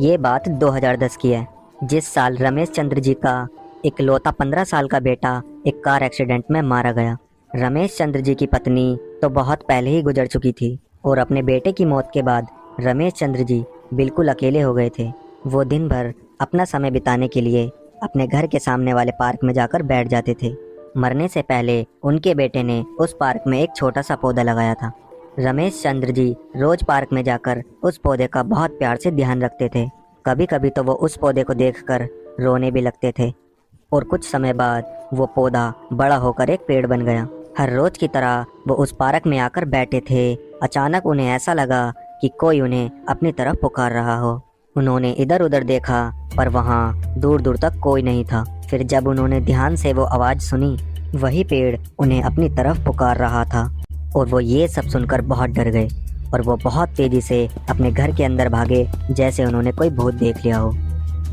ये बात 2010 की है, जिस साल रमेश चंद्र जी का इकलौता 15 साल का बेटा एक कार एक्सीडेंट में मारा गया। रमेश चंद्र जी की पत्नी तो बहुत पहले ही गुजर चुकी थी और अपने बेटे की मौत के बाद रमेश चंद्र जी बिल्कुल अकेले हो गए थे। वो दिन भर अपना समय बिताने के लिए अपने घर के सामने वाले पार्क में जाकर बैठ जाते थे। मरने से पहले उनके बेटे ने उस पार्क में एक छोटा सा पौधा लगाया था। रमेश चंद्र जी रोज पार्क में जाकर उस पौधे का बहुत प्यार से ध्यान रखते थे। कभी कभी तो वो उस पौधे को देखकर रोने भी लगते थे और कुछ समय बाद वो पौधा बड़ा होकर एक पेड़ बन गया। हर रोज की तरह वो उस पार्क में आकर बैठे थे। अचानक उन्हें ऐसा लगा कि कोई उन्हें अपनी तरफ पुकार रहा हो। उन्होंने इधर उधर देखा पर वहाँ दूर दूर तक कोई नहीं था। फिर जब उन्होंने ध्यान से वो आवाज़ सुनी, वही पेड़ उन्हें अपनी तरफ पुकार रहा था और वो ये सब सुनकर बहुत डर गए और वो बहुत तेज़ी से अपने घर के अंदर भागे, जैसे उन्होंने कोई भूत देख लिया हो।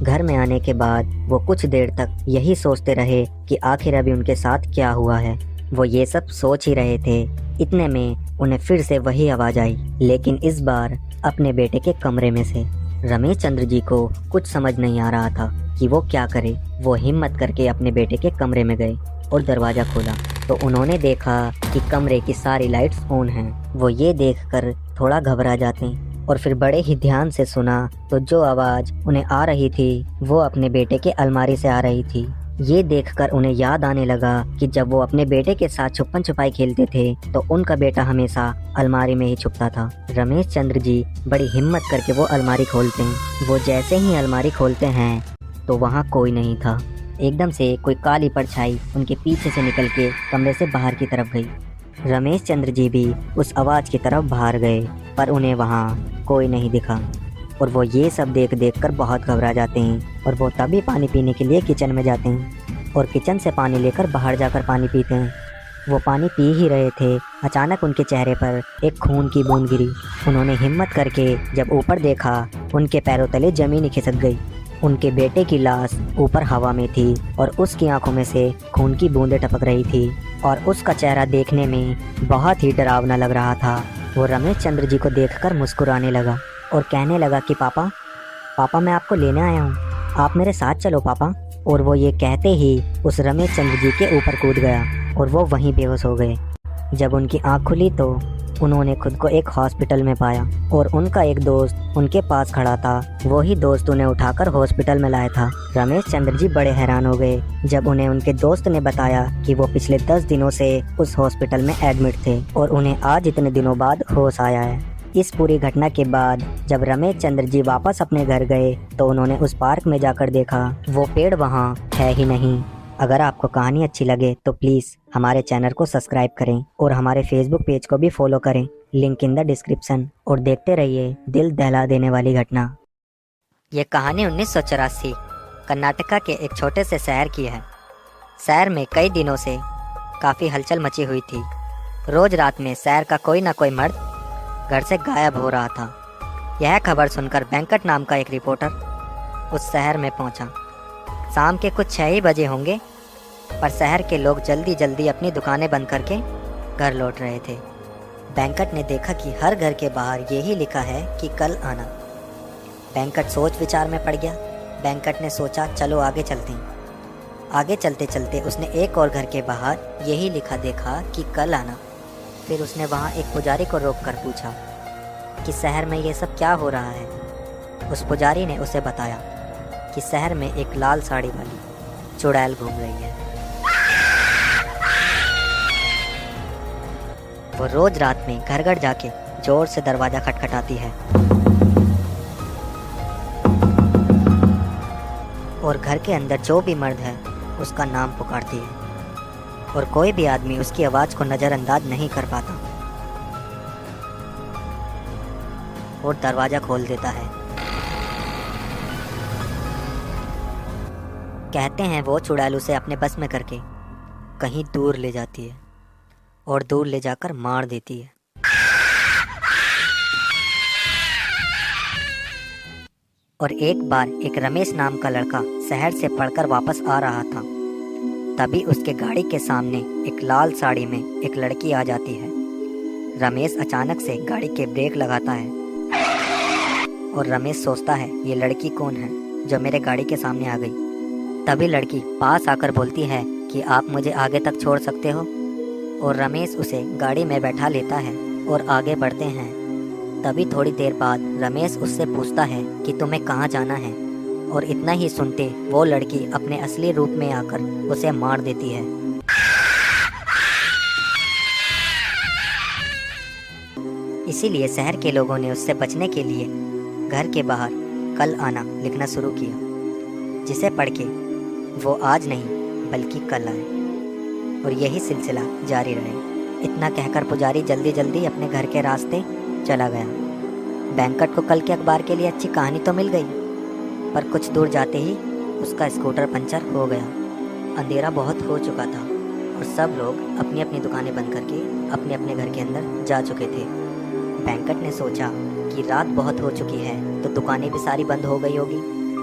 घर में आने के बाद वो कुछ देर तक यही सोचते रहे कि आखिर अभी उनके साथ क्या हुआ है। वो ये सब सोच ही रहे थे, इतने में उन्हें फिर से वही आवाज़ आई, लेकिन इस बार अपने बेटे के कमरे में से। रमेश चंद्र जी को कुछ समझ नहीं आ रहा था कि वो क्या करे। वो हिम्मत करके अपने बेटे के कमरे में गए और दरवाज़ा खोला तो उन्होंने देखा कि कमरे की सारी लाइट्स ऑन हैं। वो ये देखकर थोड़ा घबरा जाते और फिर बड़े ही ध्यान से सुना तो जो आवाज़ उन्हें आ रही थी वो अपने बेटे के अलमारी से आ रही थी। ये देखकर उन्हें याद आने लगा कि जब वो अपने बेटे के साथ छुपन छुपाई खेलते थे तो उनका बेटा हमेशा अलमारी में ही छुपता था। रमेश चंद्र जी बड़ी हिम्मत करके वो अलमारी खोलते हैं। वो जैसे ही अलमारी खोलते हैं तो वहाँ कोई नहीं था। एकदम से कोई काली परछाई उनके पीछे से निकल के कमरे से बाहर की तरफ गई। रमेश चंद्र जी भी उस आवाज़ की तरफ बाहर गए पर उन्हें वहाँ कोई नहीं दिखा और वो ये सब देख देख कर बहुत घबरा जाते हैं और वो तभी पानी पीने के लिए किचन में जाते हैं और किचन से पानी लेकर बाहर जाकर पानी पीते हैं। वो पानी पी ही रहे थे, अचानक उनके चेहरे पर एक खून की बूंद गिरी। उन्होंने हिम्मत करके जब ऊपर देखा, उनके पैरों तले ज़मीन खिसक गई। उनके बेटे की लाश ऊपर हवा में थी और उसकी आंखों में से खून की बूंदें टपक रही थी और उसका चेहरा देखने में बहुत ही डरावना लग रहा था। वो रमेश चंद्र जी को देखकर मुस्कुराने लगा और कहने लगा कि पापा, पापा मैं आपको लेने आया हूँ, आप मेरे साथ चलो पापा। और वो ये कहते ही उस रमेश चंद्र जी के ऊपर कूद गया और वो वहीं बेहोश हो गए। जब उनकी आँख खुली तो उन्होंने खुद को एक हॉस्पिटल में पाया और उनका एक दोस्त उनके पास खड़ा था। वही दोस्त उन्हें उठाकर हॉस्पिटल में लाया था। रमेश चंद्र जी बड़े हैरान हो गए जब उन्हें उनके दोस्त ने बताया कि वो पिछले 10 दिनों से उस हॉस्पिटल में एडमिट थे और उन्हें आज इतने दिनों बाद होश आया है। इस पूरी घटना के बाद जब रमेश चंद्र जी वापस अपने घर गए तो उन्होंने उस पार्क में जाकर देखा वो पेड़ वहाँ है ही नहीं। अगर आपको कहानी अच्छी लगे तो प्लीज़ हमारे चैनल को सब्सक्राइब करें और हमारे फेसबुक पेज को भी फॉलो करें, लिंक इन द डिस्क्रिप्शन। और देखते रहिए दिल दहला देने वाली घटना। ये कहानी 1984 कर्नाटका के एक छोटे से शहर की है। शहर में कई दिनों से काफ़ी हलचल मची हुई थी। रोज़ रात में शहर का कोई ना कोई मर्द घर से गायब हो रहा था। यह खबर सुनकर वेंकट नाम का एक रिपोर्टर उस शहर में पहुंचा। शाम के कुछ 6 ही बजे होंगे, पर शहर के लोग जल्दी जल्दी अपनी दुकानें बंद करके घर लौट रहे थे। वेंकट ने देखा कि हर घर के बाहर यही लिखा है कि कल आना। वेंकट सोच विचार में पड़ गया। वेंकट ने सोचा चलो आगे चलते हैं। आगे चलते चलते उसने एक और घर के बाहर यही लिखा देखा कि कल आना। फिर उसने वहाँ एक पुजारी को रोक कर पूछा कि शहर में ये सब क्या हो रहा है। उस पुजारी ने उसे बताया कि शहर में एक लाल साड़ी वाली चुड़ैल घूम रही है। वो रोज रात में घर घर जाके जोर से दरवाजा खटखटाती है और घर के अंदर जो भी मर्द है उसका नाम पुकारती है और कोई भी आदमी उसकी आवाज़ को नज़रअंदाज नहीं कर पाता और दरवाज़ा खोल देता है। कहते हैं वो चुड़ैल उसे अपने बस में करके कहीं दूर ले जाती है और दूर ले जाकर मार देती है। और एक बार एक रमेश नाम का लड़का शहर से पढ़कर वापस आ रहा था। तभी उसके गाड़ी के सामने एक लाल साड़ी में एक लड़की आ जाती है। रमेश अचानक से गाड़ी के ब्रेक लगाता है और रमेश सोचता है ये लड़की कौन है जो मेरे गाड़ी के सामने आ गई। तभी लड़की पास आकर बोलती है कि आप मुझे आगे तक छोड़ सकते हो, और रमेश उसे गाड़ी में बैठा लेता है और आगे बढ़ते हैं। तभी थोड़ी देर बाद रमेश उससे पूछता है कि तुम्हें कहाँ जाना है, और इतना ही सुनते वो लड़की अपने असली रूप में आकर उसे मार देती है। इसीलिए शहर के लोगों ने उससे बचने के लिए घर के बाहर कल आना लिखना शुरू किया, जिसे पढ़ के वो आज नहीं बल्कि कल आए, और यही सिलसिला जारी रहे। इतना कहकर पुजारी जल्दी जल्दी अपने घर के रास्ते चला गया। बैंकट को कल के अखबार के लिए अच्छी कहानी तो मिल गई, पर कुछ दूर जाते ही उसका स्कूटर पंचर हो गया। अंधेरा बहुत हो चुका था और सब लोग अपनी अपनी दुकानें बंद करके अपने अपने घर के अंदर जा चुके थे। बैंकट ने सोचा कि रात बहुत हो चुकी है तो दुकानें भी सारी बंद हो गई होगी,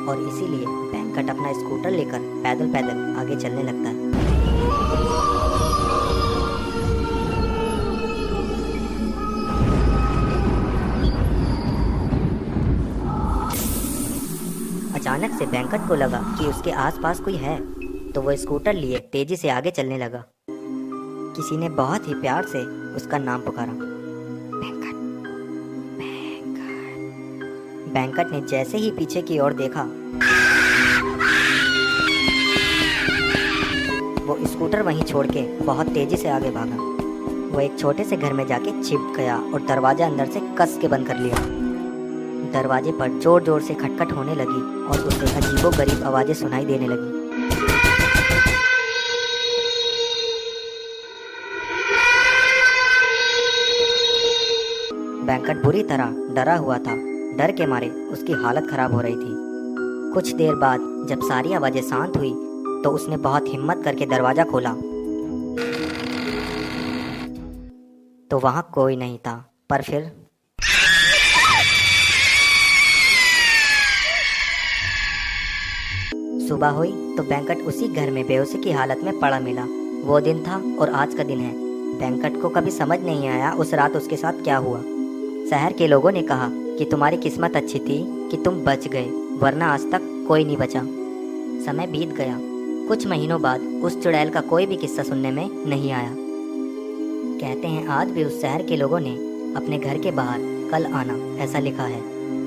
और इसीलिए बैंकट अपना स्कूटर लेकर पैदल पैदल आगे चलने लगता है। अचानक से बैंकट को लगा कि उसके आसपास कोई है, तो वो स्कूटर लिए तेजी से आगे चलने लगा। किसी ने बहुत ही प्यार से उसका नाम पुकारा, बैंकट, बैंकट। बैंकट ने जैसे ही पीछे की ओर देखा, वो स्कूटर वहीं छोड़ के बहुत तेजी से आगे भागा। वो एक छोटे से घर में जाके छिप गया और दरवाजा अंदर से कस के बंद कर लिया। दरवाजे पर जोर जोर से खटखट होने लगी और उसे अजीबोगरीब आवाजें सुनाई देने लगी। बैंकट बुरी तरह डरा हुआ था। डर के मारे उसकी हालत खराब हो रही थी। कुछ देर बाद जब सारी आवाजें शांत हुई तो उसने बहुत हिम्मत करके दरवाजा खोला, तो वहां कोई नहीं था। पर फिर सुबह हुई तो बैंकट उसी घर में बेहोशी की हालत में पड़ा मिला। वो दिन था और आज का दिन है। बैंकट को कभी समझ नहीं आया उस रात उसके साथ क्या हुआ। शहर के लोगों ने कहा कि तुम्हारी किस्मत अच्छी थी कि तुम बच गए, वरना आज तक कोई नहीं बचा। समय बीत गया। कुछ महीनों बाद उस चुड़ैल का कोई भी किस्सा सुनने में नहीं आया। कहते हैं आज भी उस शहर के लोगों ने अपने घर के बाहर कल आना ऐसा लिखा है।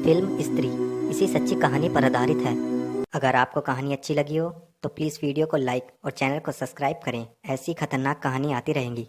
फिल्म स्त्री इसी सच्ची कहानी पर आधारित है। अगर आपको कहानी अच्छी लगी हो तो प्लीज़ वीडियो को लाइक और चैनल को सब्सक्राइब करें। ऐसी खतरनाक कहानी आती रहेंगी।